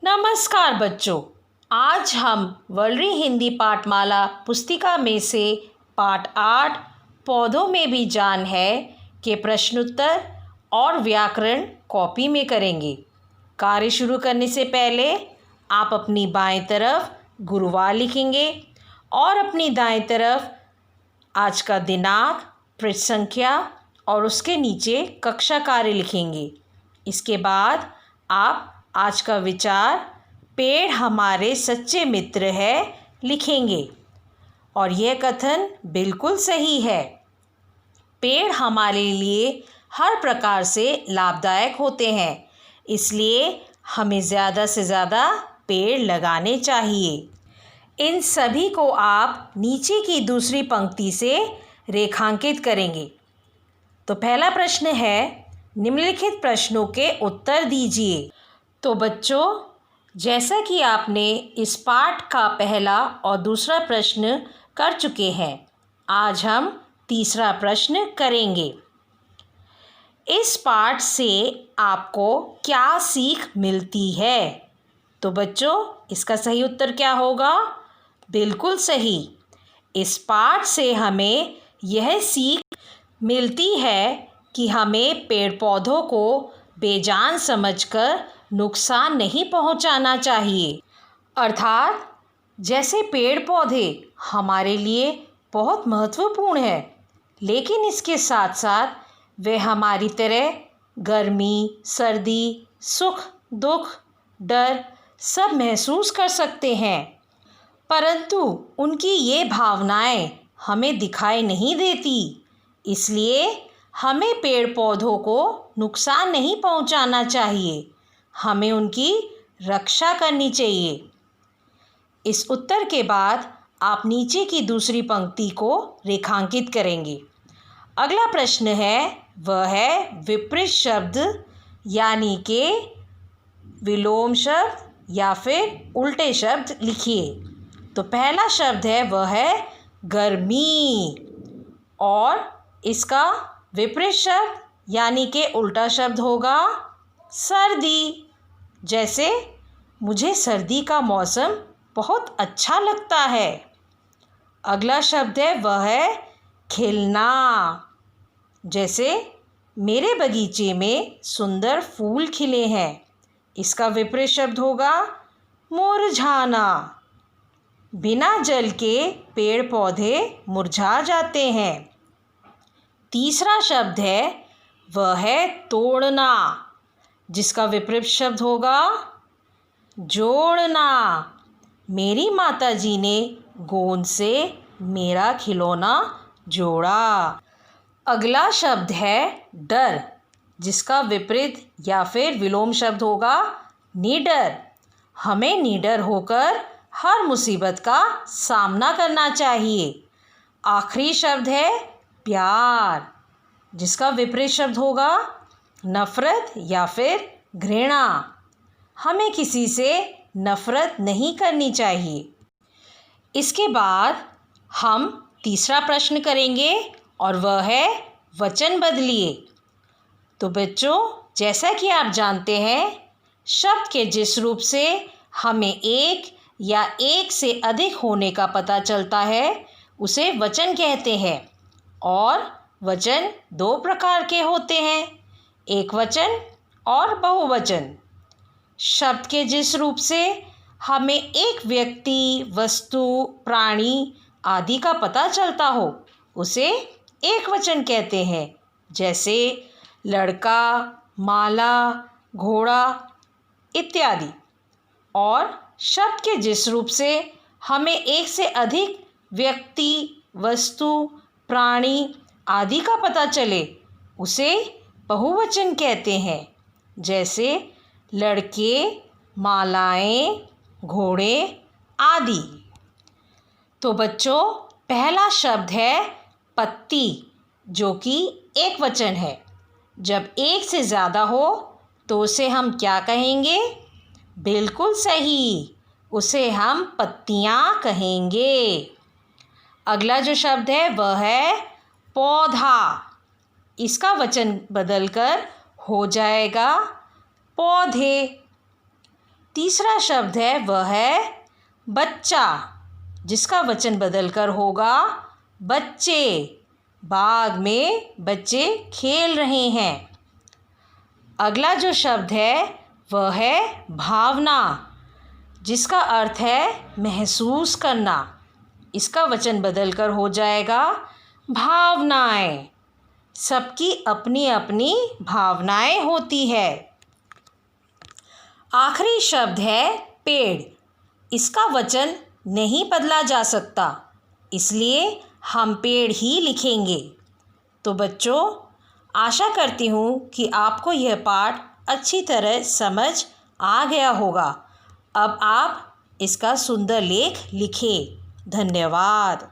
नमस्कार बच्चों। आज हम वर्ल्ड हिंदी पाठमाला पुस्तिका में से पाठ 8 पौधों में भी जान है के प्रश्नोत्तर और व्याकरण कॉपी में करेंगे। कार्य शुरू करने से पहले आप अपनी बाएं तरफ गुरुवार लिखेंगे और अपनी दाएं तरफ आज का दिनांक, पृष्ठ संख्या और उसके नीचे कक्षा कार्य लिखेंगे। इसके बाद आप आज का विचार पेड़ हमारे सच्चे मित्र है लिखेंगे और यह कथन बिल्कुल सही है। पेड़ हमारे लिए हर प्रकार से लाभदायक होते हैं, इसलिए हमें ज़्यादा से ज़्यादा पेड़ लगाने चाहिए। इन सभी को आप नीचे की दूसरी पंक्ति से रेखांकित करेंगे। तो पहला प्रश्न है, निम्नलिखित प्रश्नों के उत्तर दीजिए। तो बच्चों, जैसा कि आपने इस पाठ का पहला और दूसरा प्रश्न कर चुके हैं, आज हम तीसरा प्रश्न करेंगे। इस पाठ से आपको क्या सीख मिलती है? तो बच्चों, इसका सही उत्तर क्या होगा? बिल्कुल सही। इस पाठ से हमें यह सीख मिलती है कि हमें पेड़ पौधों को बेजान समझकर नुकसान नहीं पहुंचाना चाहिए। अर्थात जैसे पेड़ पौधे हमारे लिए बहुत महत्वपूर्ण है, लेकिन इसके साथ साथ वे हमारी तरह गर्मी, सर्दी, सुख, दुख, डर सब महसूस कर सकते हैं, परंतु उनकी ये भावनाएं हमें दिखाई नहीं देती। इसलिए हमें पेड़ पौधों को नुकसान नहीं पहुंचाना चाहिए, हमें उनकी रक्षा करनी चाहिए। इस उत्तर के बाद आप नीचे की दूसरी पंक्ति को रेखांकित करेंगे। अगला प्रश्न है, वह है विपरीत शब्द यानी कि विलोम शब्द या फिर उल्टे शब्द लिखिए। तो पहला शब्द है वह है गर्मी और इसका विपरीत शब्द यानी कि उल्टा शब्द होगा सर्दी। जैसे मुझे सर्दी का मौसम बहुत अच्छा लगता है। अगला शब्द है वह है खिलना। जैसे मेरे बगीचे में सुंदर फूल खिले हैं। इसका विपरीत शब्द होगा मुरझाना। बिना जल के पेड़ पौधे मुरझा जाते हैं। तीसरा शब्द है वह है तोड़ना, जिसका विपरीत शब्द होगा जोड़ना। मेरी माताजी ने गोंद से मेरा खिलौना जोड़ा। अगला शब्द है डर, जिसका विपरीत या फिर विलोम शब्द होगा निडर। हमें निडर होकर हर मुसीबत का सामना करना चाहिए। आखिरी शब्द है प्यार, जिसका विपरीत शब्द होगा नफ़रत या फिर घृणा। हमें किसी से नफ़रत नहीं करनी चाहिए। इसके बाद हम तीसरा प्रश्न करेंगे और वह है वचन बदलिए। तो बच्चों, जैसा कि आप जानते हैं, शब्द के जिस रूप से हमें एक या एक से अधिक होने का पता चलता है उसे वचन कहते हैं। और वचन दो प्रकार के होते हैं, एक वचन और बहुवचन। शब्द के जिस रूप से हमें एक व्यक्ति, वस्तु, प्राणी आदि का पता चलता हो उसे एक वचन कहते हैं। जैसे लड़का, माला, घोड़ा इत्यादि। और शब्द के जिस रूप से हमें एक से अधिक व्यक्ति, वस्तु, प्राणी आदि का पता चले उसे बहुवचन कहते हैं। जैसे लड़के, मालाएं, घोड़े आदि। तो बच्चों, पहला शब्द है पत्ती, जो कि एक वचन है। जब एक से ज़्यादा हो तो उसे हम क्या कहेंगे? बिल्कुल सही, उसे हम पत्तियाँ कहेंगे। अगला जो शब्द है वह है पौधा। इसका वचन बदलकर हो जाएगा पौधे। तीसरा शब्द है वह है बच्चा, जिसका वचन बदलकर होगा बच्चे। बाग में बच्चे खेल रहे हैं। अगला जो शब्द है वह है भावना, जिसका अर्थ है महसूस करना। इसका वचन बदलकर हो जाएगा भावनाएं। सबकी अपनी अपनी भावनाएं होती है। आखिरी शब्द है पेड़। इसका वचन नहीं बदला जा सकता, इसलिए हम पेड़ ही लिखेंगे। तो बच्चों, आशा करती हूँ कि आपको यह पाठ अच्छी तरह समझ आ गया होगा। अब आप इसका सुंदर लेख लिखें। धन्यवाद।